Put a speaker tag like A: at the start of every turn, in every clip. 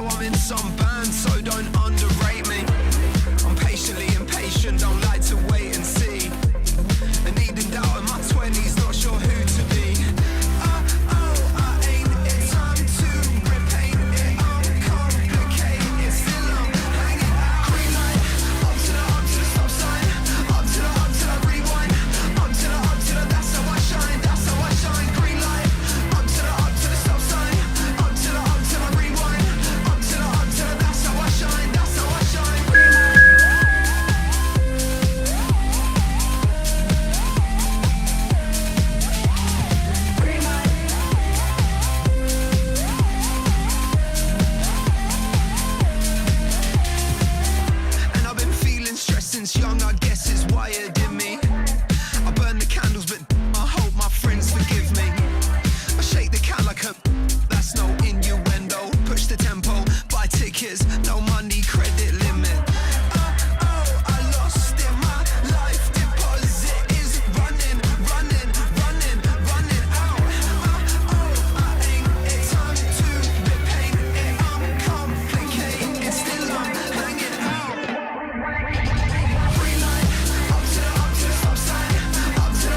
A: Now I'm in some band, so don't underrate me. I'm patiently impatient, don't like to wait and see. And needing doubt in my 20s, not sure who to be. I ain't it time to repaint it, uncomplicate it. Still I'm hanging out. Green light, up to the stop sign. Up to the rewind. Up to the, that's how I shine, that's how I shine. Green light, up to the stop sign. Up to the rewind. Up to the, that's how I shine, that's how I shine. Green light. And I've been feeling stressed since young, I guess it's wired in me. I burn the candles, but I hope my friends forgive me. I shake the cat like a, that's no innuendo. Push the tempo, buy tickets, no money, credit limit. I lost it, my life deposit is running out. I ain't it time to repaint it, uncomplicate it. Still I'm hanging out. Green light, up to the stop sign. Up to the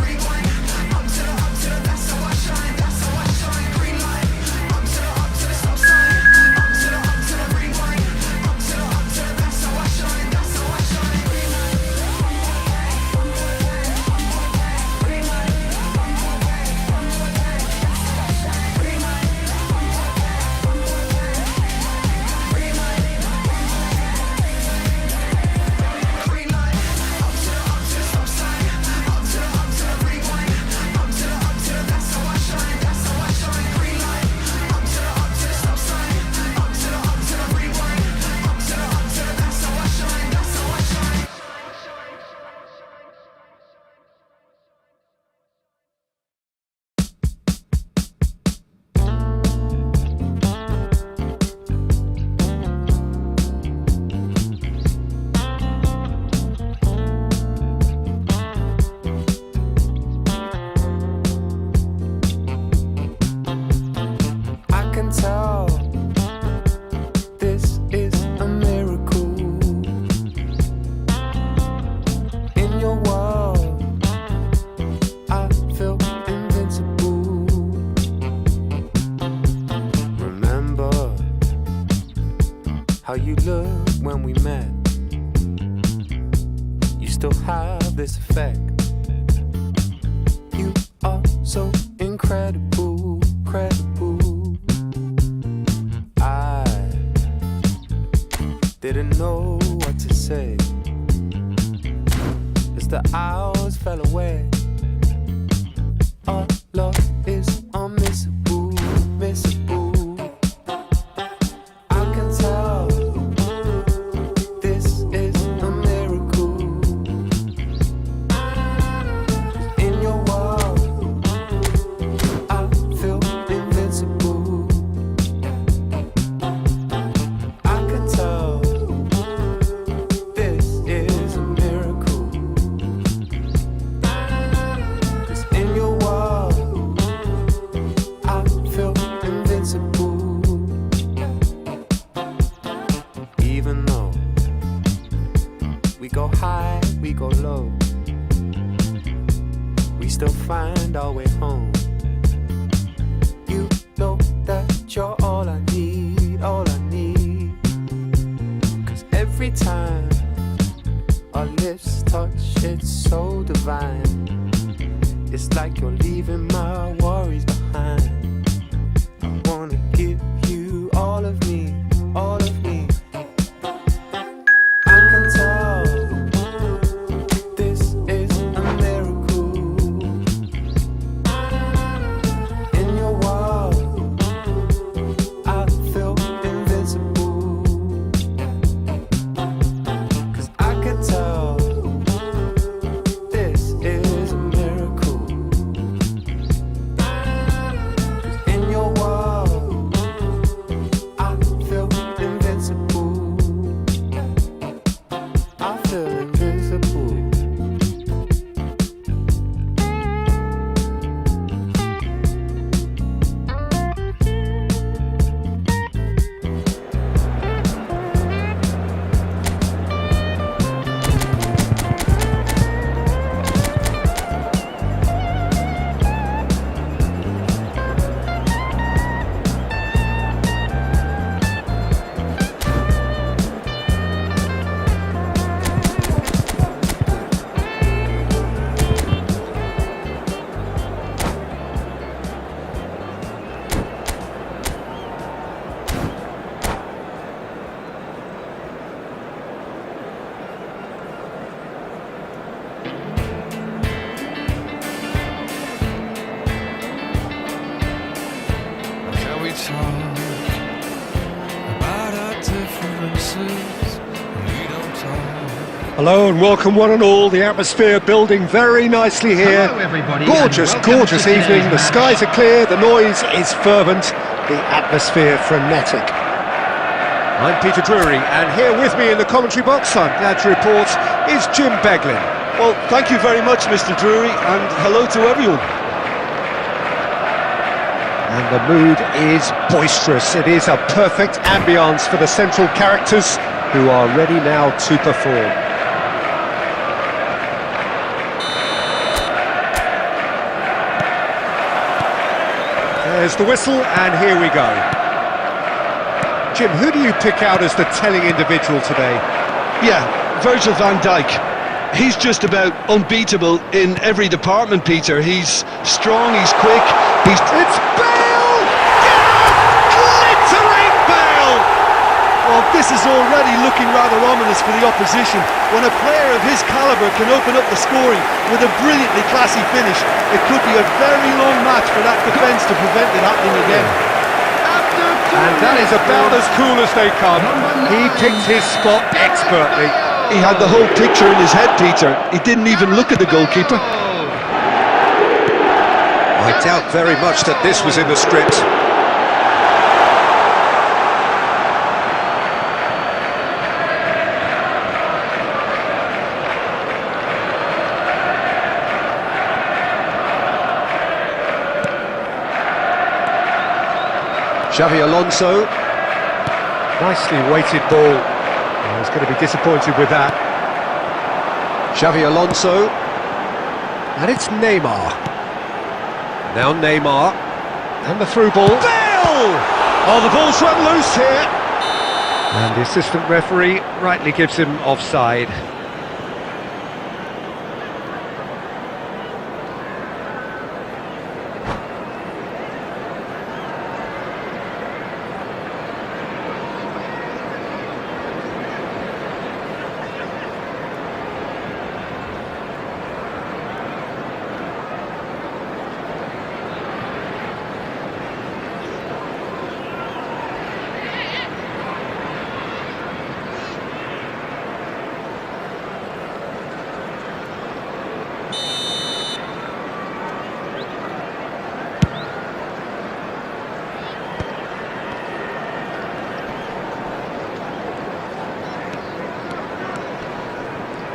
A: rewind. Up to the, that's how I shine, that's how I shine. Green light, up to the stop sign. Up to the rewind. Up to the, that's how I shine, that's how I shine. Green light. Green light, up to the stop sign. Up to the rewind. Up to the, that's how I shine, that's how I shine. Green light, up to the stop sign. Up to the rewind. Up to the, that's how I shine, that's how I shine. I can tell this is a miracle. In your world, I feel invincible. Remember how you looked when we met. You still have this effect. You are so incredible, credible. I didn't know what to say as the hours fell away. Our love is unmissable, missable. I can tell this is a miracle. In your world, I talk about our differences. We don't talk.
B: Hello and welcome one and all. The atmosphere building very nicely here.
C: Hello everybody.
B: Gorgeous evening. The skies are clear, the noise is fervent, the atmosphere frenetic. I'm Peter Drury, and here with me in the commentary box, I'm glad to report, is Jim Beglin.
D: Well, thank you very much, Mr. Drury, and hello to everyone.
B: And the mood is boisterous. It is a perfect ambience for the central characters who are ready now to perform. There's the whistle, and here we go. Jim, who do you pick out as the telling individual today?
D: Yeah, Virgil van Dijk. He's just about unbeatable in every department, Peter. He's strong, he's quick,
B: It's Bale! Glittering Bale!
D: Well, this is already looking rather ominous for the opposition. When a player of his calibre can open up the scoring with a brilliantly classy finish, it could be a very long match for that defence to prevent it happening again.
B: And that is about as cool as they come. He picked his spot expertly.
D: He had the whole picture in his head, Peter. He didn't even look at the goalkeeper.
B: I doubt very much that this was in the script. Xavi Alonso. Nicely weighted ball. I was going to be disappointed with that. Xavi Alonso. And it's Neymar. Now Neymar. And the through ball. Bale! Oh, the ball's run loose here. And the assistant referee rightly gives him offside.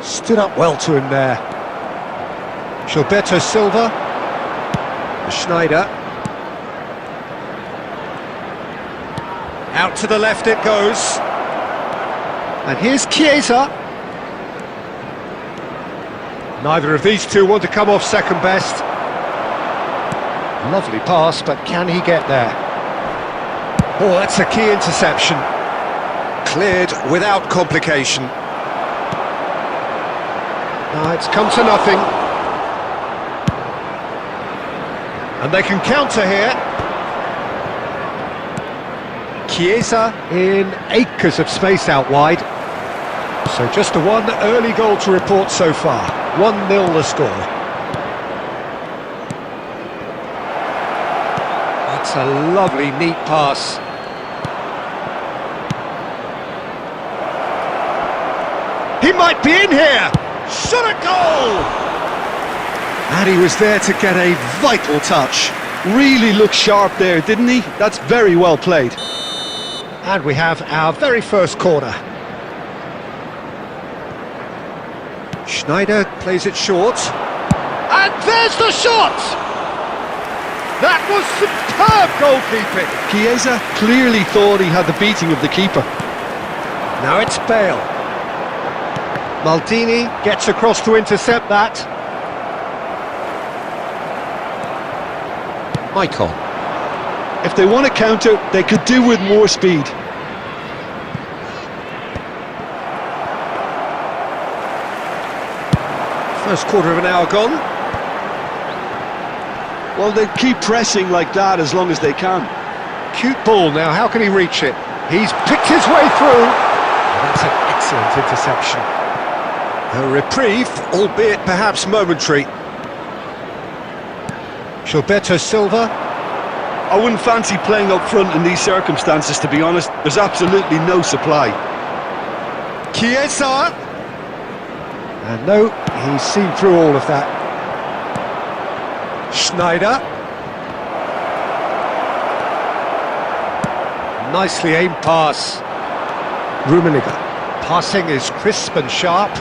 B: Stood up well to him there. Gilberto Silva. Schneider. Out to the left it goes. And here's Chiesa. Neither of these two want to come off second best. Lovely pass, but can he get there? Oh, that's a key interception. Cleared without complication. It's come to nothing. And they can counter here. Chiesa in acres of space out wide. So just the one early goal to report so far. 1-0 the score. That's a lovely, neat pass. He might be in here! Shot a goal! And he was there to get a vital touch.
D: Really looked sharp there, didn't he? That's very well played.
B: And we have our very first corner. Schneider plays it short. And there's the shot! That was superb goalkeeping.
D: Chiesa clearly thought he had the beating of the keeper.
B: Now it's Bale. Maldini gets across to intercept that. Maicon.
D: If they want to counter, they could do with more speed.
B: First quarter of an hour gone.
D: Well, they keep pressing like that as long as they can.
B: Cute ball now, how can he reach it? He's picked his way through. And that's an excellent interception. A reprieve, albeit perhaps momentary. Gilberto Silva.
D: I wouldn't fancy playing up front in these circumstances, to be honest. There's absolutely no supply.
B: Chiesa! And no, he's seen through all of that. Schneider. Nicely aimed pass. Rummenigge. Passing is crisp and sharp.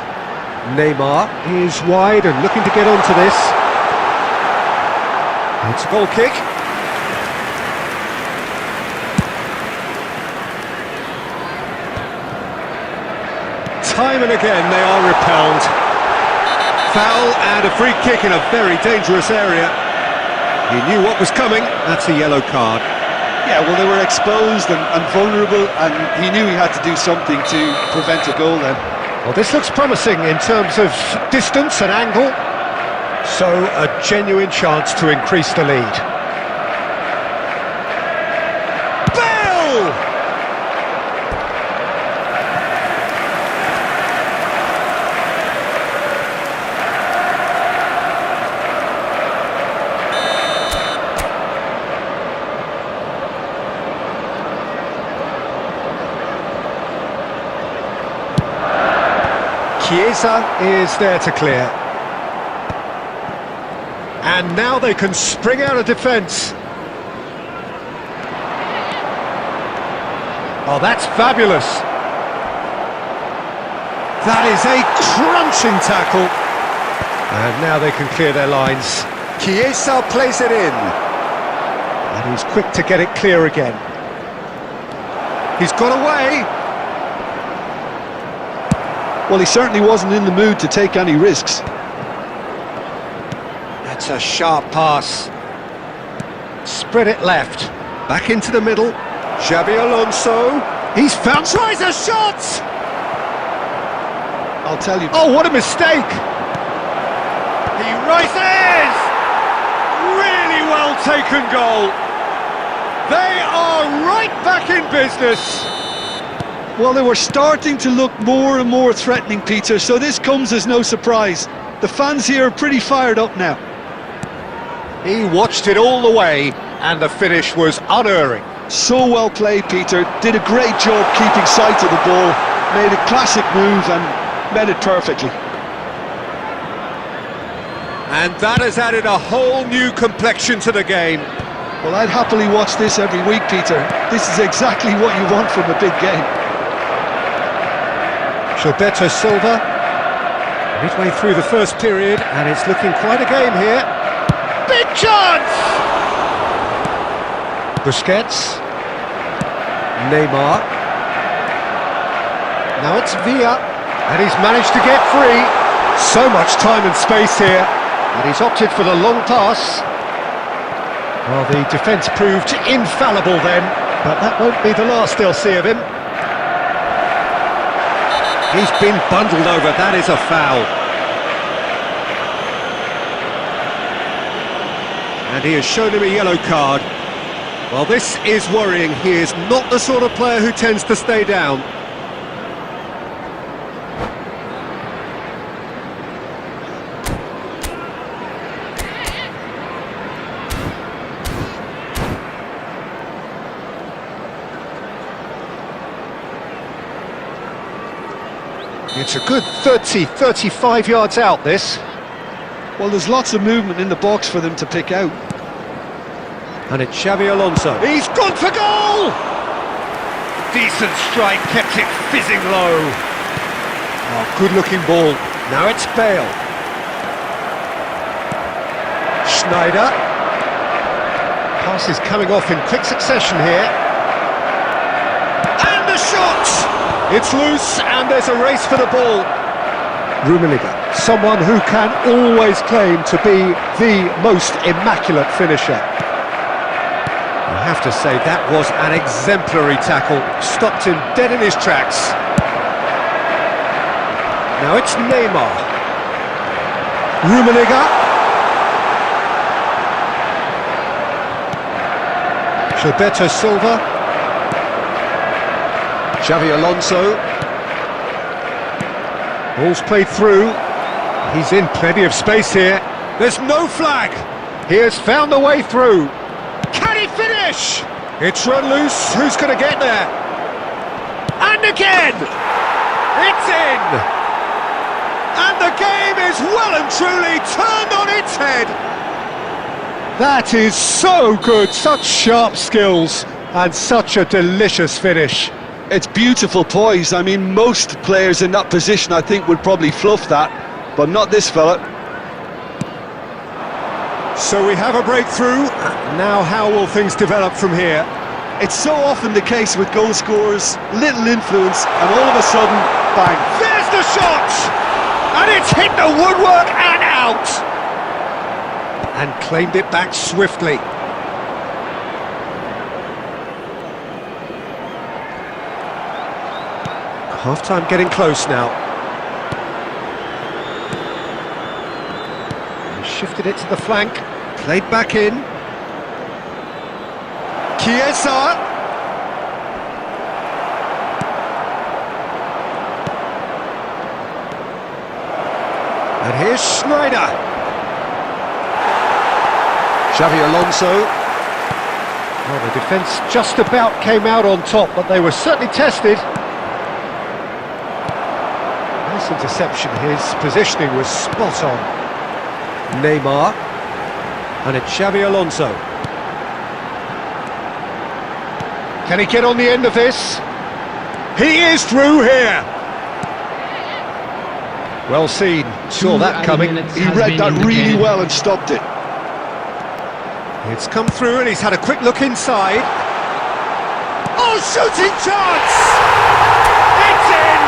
B: Neymar is wide and looking to get onto this. It's a goal kick. Time and again they are repelled. Foul and a free kick in a very dangerous area. He knew what was coming. That's a yellow card.
D: Yeah, well, they were exposed and vulnerable, and he knew he had to do something to prevent a goal then.
B: Well, this looks promising in terms of distance and angle. So, a genuine chance to increase the lead. Bale! Chiesa is there to clear. And now they can spring out of defence. Oh, that's fabulous. That is a crunching tackle. And now they can clear their lines. Chiesa plays it in. And he's quick to get it clear again. He's got away.
D: Well, he certainly wasn't in the mood to take any risks.
B: That's a sharp pass. Spread it left. Back into the middle. Xabi Alonso. He's found. Tries a shot!
D: I'll tell you.
B: Oh, what a mistake! He rises! Really well taken goal. They are right back in business.
D: Well, they were starting to look more and more threatening, Peter, so this comes as no surprise. The fans here are pretty fired up now.
B: He watched it all the way, and the finish was unerring.
D: So well played, Peter. Did a great job keeping sight of the ball. Made a classic move and met it perfectly.
B: And that has added a whole new complexion to the game.
D: Well, I'd happily watch this every week, Peter. This is exactly what you want from a big game.
B: Gilberto Silva, midway through the first period, and it's looking quite a game here. Big chance! Busquets. Neymar. Now it's Villa, and he's managed to get free. So much time and space here, and he's opted for the long pass. Well, the defence proved infallible then, but that won't be the last they'll see of him. He's been bundled over, that is a foul. And he has shown him a yellow card. Well, this is worrying. He is not the sort of player who tends to stay down. It's a good 30, 35 yards out, this.
D: Well, there's lots of movement in the box for them to pick out.
B: And it's Xabi Alonso. He's gone for goal! Decent strike, kept it fizzing low. Oh, good-looking ball. Now it's Bale. Schneider. Pass is coming off in quick succession here. And the shot! It's loose, and there's a race for the ball. Rummenigge, someone who can always claim to be the most immaculate finisher. I have to say, that was an exemplary tackle. Stopped him dead in his tracks. Now it's Neymar. Rummenigge. Gilberto Silva. Xabi Alonso. Ball's played through. He's in plenty of space here. There's no flag. He has found a way through. Can he finish? finish! It's run loose, who's going to get there? And again! It's in! And the game is well and truly turned on its head! That is so good, such sharp skills, and such a delicious finish.
D: It's beautiful poise. I mean, most players in that position, I think, would probably fluff that, but not this fella.
B: So we have a breakthrough. Now how will things develop from here?
D: It's so often the case with goal scorers, little influence, and all of a sudden, bang.
B: There's the shot! And it's hit the woodwork and out! And claimed it back swiftly. Half-time getting close now. He shifted it to the flank, played back in. Chiesa! And here's Schneider. Xavi Alonso. Well, the defence just about came out on top, but they were certainly tested. Nice interception, his positioning was spot on. Neymar. And it's Xavi Alonso. Can he get on the end of this? He is through here! Well seen, saw that coming.
D: He read that really well and stopped it.
B: It's come through and he's had a quick look inside. Oh, shooting chance! It's in!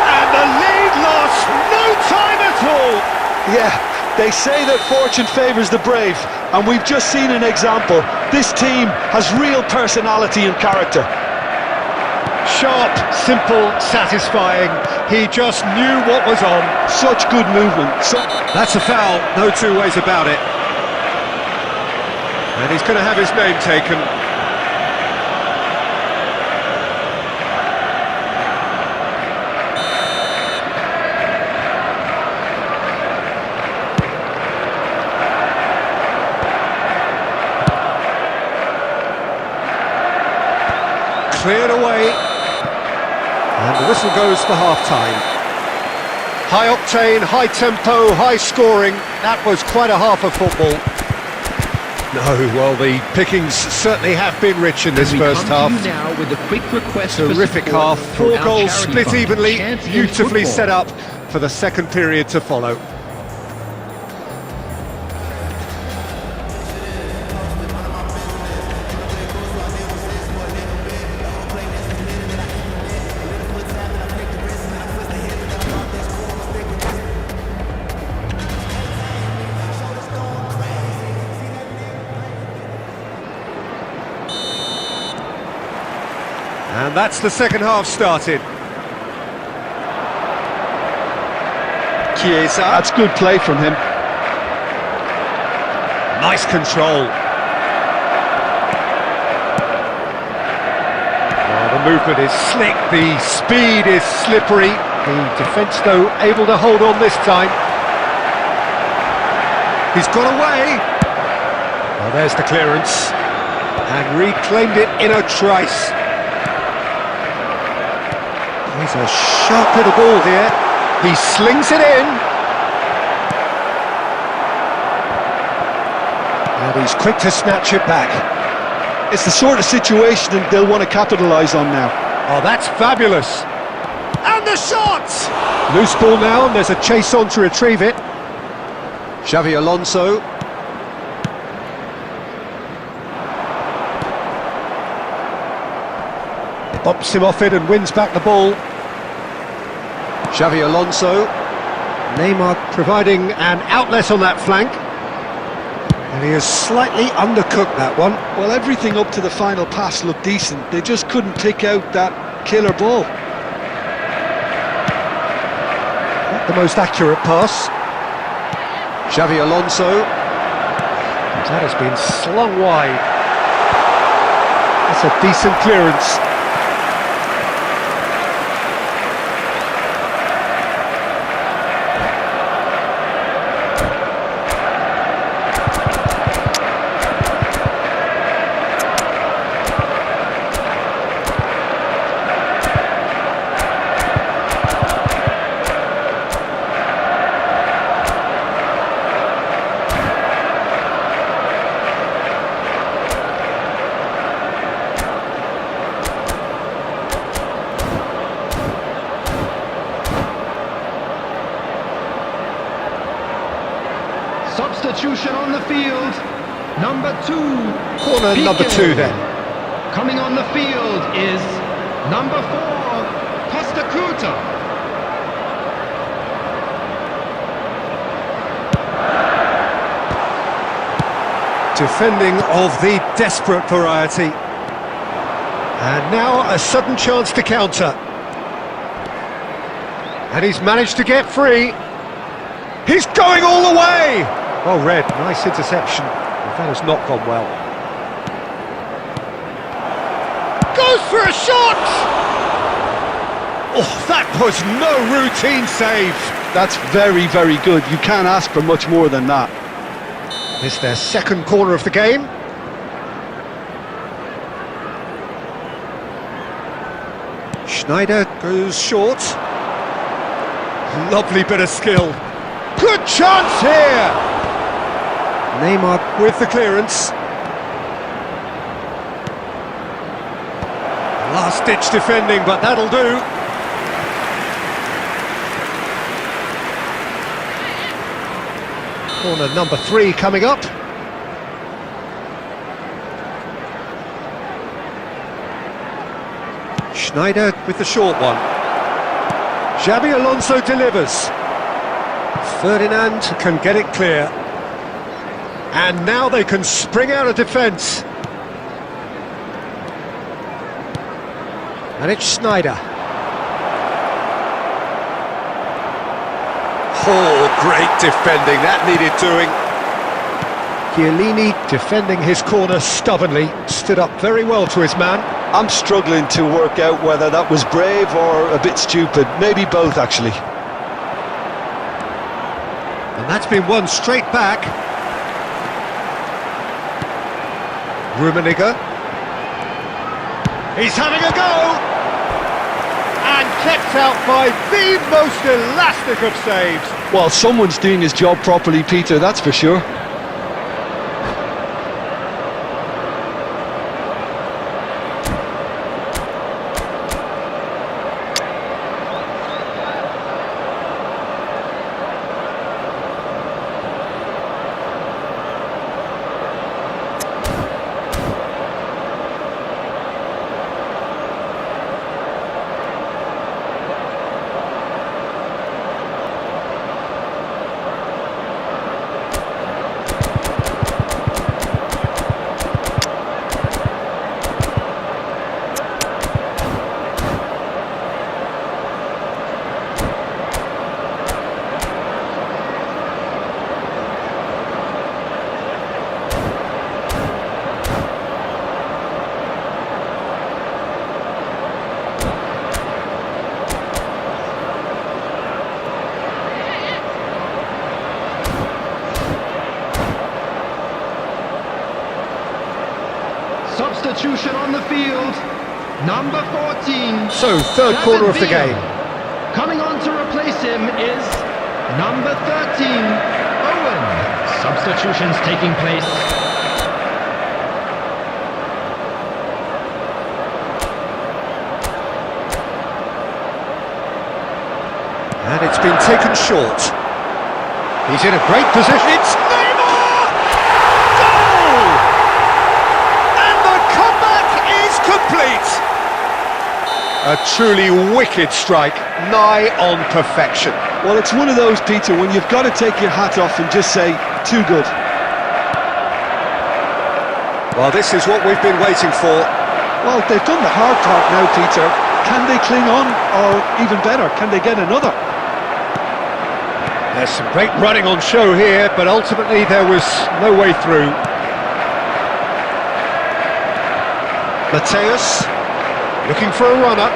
B: And the lead lost no time at all!
D: Yeah, they say that fortune favours the brave, and we've just seen an example. This team has real personality and character.
B: Sharp, simple, satisfying. He just knew what was on.
D: Such good movement.
B: That's a foul, no two ways about it. And he's going to have his name taken. Cleared away. And the whistle goes for half-time. High octane, high tempo, high scoring. That was quite a half of football. No, well, the pickings certainly have been rich in this first half.
C: Now with a quick request
B: terrific half, 4 goals split evenly, beautifully set up for the second period to follow. And that's the second half started. Chiesa.
D: That's good play from him.
B: Nice control. Well, the movement is slick, the speed is slippery. The defence, though, able to hold on this time. He's got away. Well, there's the clearance. And reclaimed it in a trice. He's a sharp little ball here. He slings it in. And he's quick to snatch it back.
D: It's the sort of situation that they'll want to capitalise on now.
B: Oh, that's fabulous. And the shot! Loose ball now, and there's a chase on to retrieve it. Xavi Alonso. Bops him off it and wins back the ball. Xavi Alonso. Neymar providing an outlet on that flank. And he has slightly undercooked that one.
D: Well, everything up to the final pass looked decent. They just couldn't pick out that killer ball.
B: Not the most accurate pass. Xavi Alonso. That has been slung wide. That's a decent clearance.
C: Substitution on the field. Number 2.
B: Corner number 2 then.
C: Coming on the field is number 4. Postecoglou.
B: Defending of the desperate variety. And now a sudden chance to counter. And he's managed to get free. He's going all the way! Well read, nice interception. That has not gone well. Goes for a shot! Oh, that was no routine save.
D: That's very, very good. You can't ask for much more than that.
B: It's their second corner of the game. Schneider goes short. Lovely bit of skill. Good chance here! Neymar with the clearance. Last-ditch defending, but that'll do. Corner number 3 coming up. Schneider with the short one. Xabi Alonso delivers. Ferdinand can get it clear. And now they can spring out of defence. And it's Schneider. Oh, great defending, that needed doing. Chiellini defending his corner stubbornly, stood up very well to his man.
D: I'm struggling to work out whether that was brave or a bit stupid. Maybe both, actually.
B: And that's been won straight back. Rummenigge. He's having a go! And kept out by the most elastic of saves.
D: Well, someone's doing his job properly, Peter, that's for sure.
C: Substitution on the field, number 14.
B: So, third corner of the game.
C: Coming on to replace him is number 13, Owen. Substitutions taking place.
B: And it's been taken short. He's in a great position. It's Neymar! Goal! And the comeback is complete. A truly wicked strike, nigh on perfection.
D: Well, it's one of those, Peter, when you've got to take your hat off and just say, too good.
B: Well, this is what we've been waiting for.
D: Well, they've done the hard part now, Peter. Can they cling on, or even better, can they get another?
B: There's some great running on show here, but ultimately there was no way through. Mateus, looking for a runner.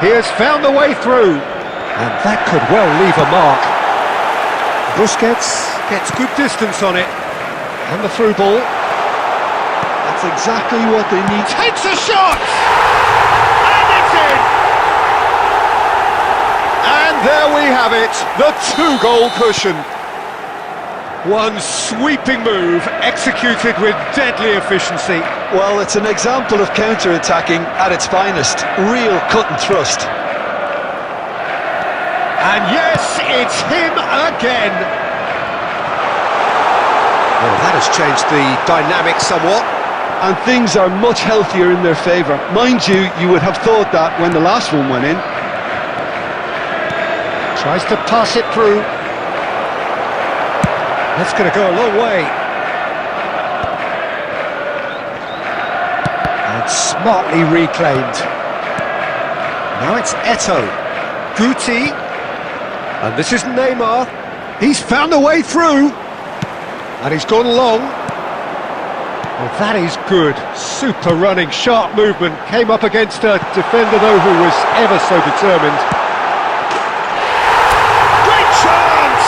B: He has found the way through, and that could well leave a mark. Busquets gets good distance on it, and the through ball.
D: That's exactly what they need.
B: Takes a shot! And it's in! And there we have it, the 2-goal cushion. One sweeping move, executed with deadly efficiency.
D: Well, it's an example of counter-attacking at its finest. Real cut and thrust.
B: And yes, it's him again. has changed the dynamic somewhat.
D: And things are much healthier in their favour. Mind you, you would have thought that when the last one went in.
B: Tries to pass it through. That's going to go a long way. And smartly reclaimed. Now it's Eto. Guti. And this is Neymar. He's found a way through. And he's gone long. Well, that is good. Super running, sharp movement. Came up against a defender, though, who was ever so determined. Great chance!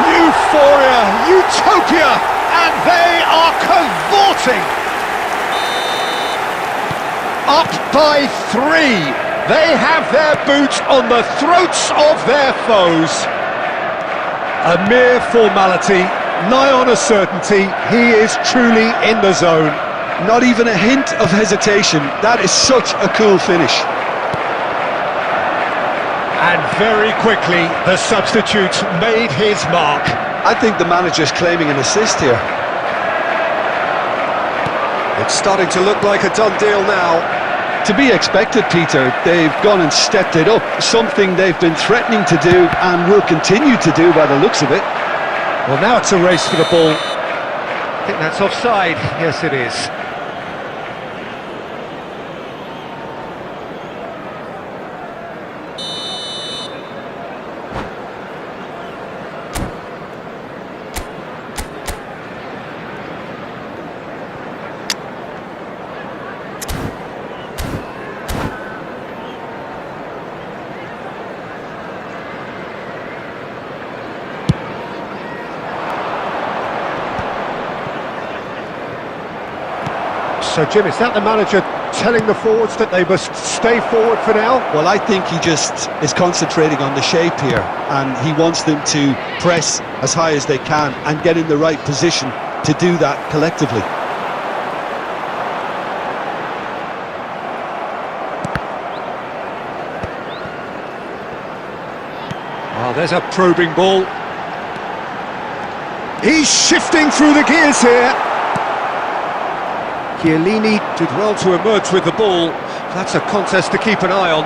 B: Euphoria, utopia, and they are cavorting. Up by 3. They have their boots on the throats of their foes. A mere formality, nigh on a certainty. He is truly in the zone.
D: Not even a hint of hesitation. That is such a cool finish.
B: And very quickly, the substitute made his mark.
D: I think the manager's claiming an assist here.
B: It's starting to look like a done deal now.
D: To be expected, Peter. They've gone and stepped it up, something they've been threatening to do and will continue to do by the looks of it.
B: Well, now it's a race for the ball. I think that's offside. Yes, it is. So, Jim, is that the manager telling the forwards that they must stay forward for now?
D: Well, I think he just is concentrating on the shape here, and he wants them to press as high as they can and get in the right position to do that collectively.
B: Oh, there's a probing ball. He's shifting through the gears here. Chiellini did well to emerge with the ball. That's a contest to keep an eye on.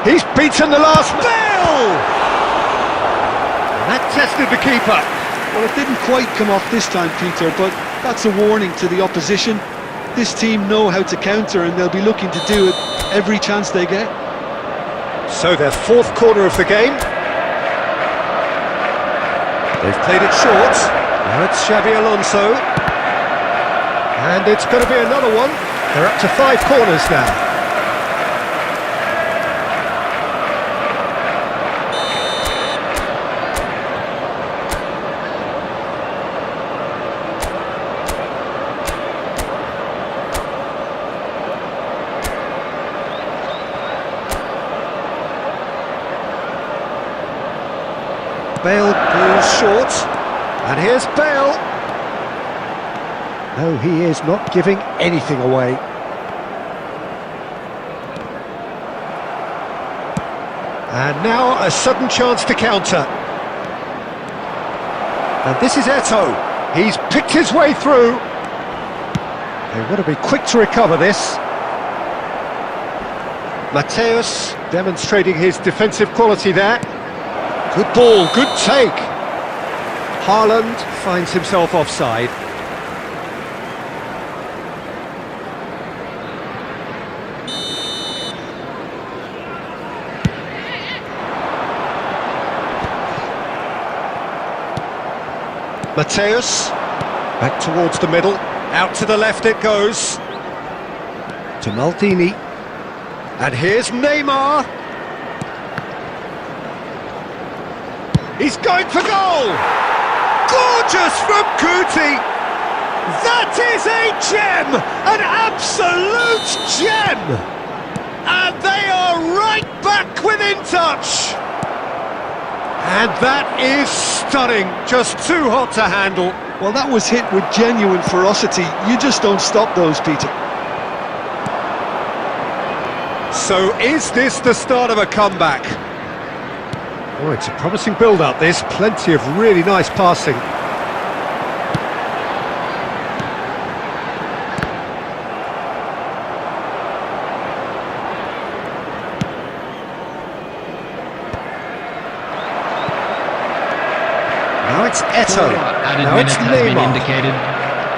B: He's beaten the last Bale! That tested the keeper.
D: Well, it didn't quite come off this time, Peter, but that's a warning to the opposition. This team know how to counter, and they'll be looking to do it every chance they get.
B: So their fourth corner of the game. They've played it short. Now it's Xabi Alonso. And it's going to be another one. They're up to 5 corners now. Bale goes short. And here's Bale. No, he is not giving anything away. And now a sudden chance to counter. And this is Eto. He's picked his way through. They've got to be quick to recover this. Mateus demonstrating his defensive quality there. Good ball, good take. Haaland finds himself offside. Mateus, back towards the middle, out to the left it goes. To Maldini. And here's Neymar. He's going for goal! Gorgeous from Guti! That is a gem! An absolute gem! And they are right back within touch! And that is stunning, just too hot to handle.
D: Well, that was hit with genuine ferocity. You just don't stop those, Peter.
B: So is this the start of a comeback? Oh, it's a promising build-up, this. Plenty of really nice passing. Now it's Eto.
C: Added
B: Now it's
C: minute has been
B: Neymar.
C: indicated.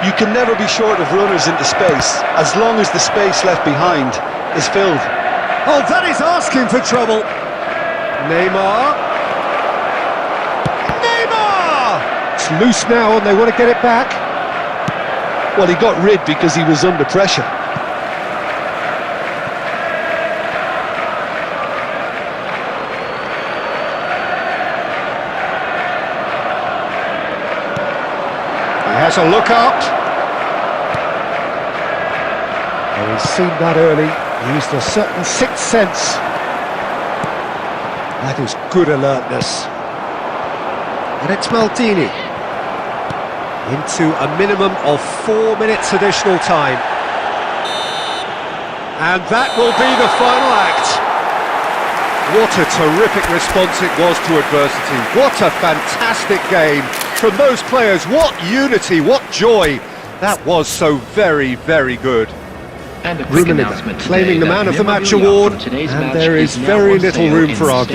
D: You can never be short of runners into space, as long as the space left behind is filled.
B: Oh, that is asking for trouble. Neymar. Neymar! It's loose now and they want to get it back.
D: Well, he got rid because he was under pressure.
B: He has a look up. Oh, he's seen that early. Used a certain sixth sense. That is good alertness. And it's Maldini. Into a minimum of 4 minutes additional time. And that will be the final act. What a terrific response it was to adversity. What a fantastic game from those players. What unity, what joy. That was so very, very good.
C: And a quick
B: Rummenigge
C: announcement
B: claiming
C: today
B: the Man
C: that
B: of the Match
C: memorabilia
B: award,
C: from today's
B: and
C: match
B: there is
C: now
B: very
C: on
B: little
C: sale
B: room
C: in
B: for argument.